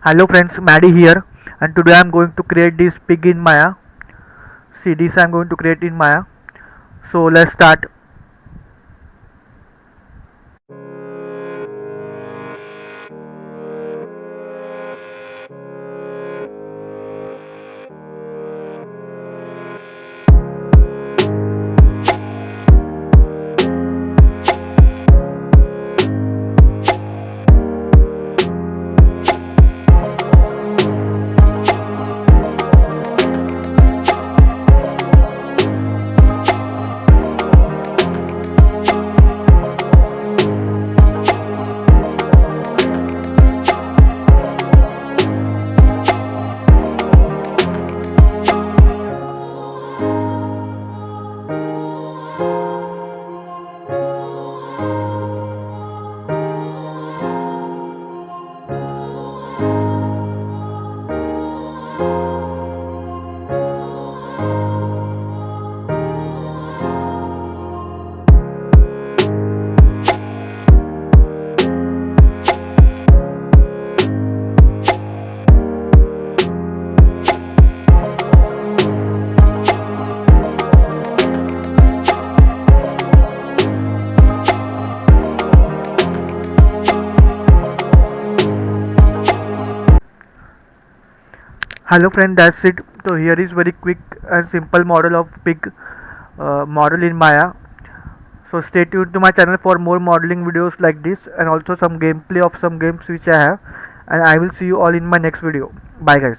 Hello friends, Maddie here, and today I'm going to create this pig in Maya. See, this I'm going to create in Maya. So let's start. Hello friend, that's it. So here is very quick and simple model of pig model in Maya. So stay tuned to my channel for more modeling videos like this and also some gameplay of some games which I have, and I will see you all in my next video. Bye guys.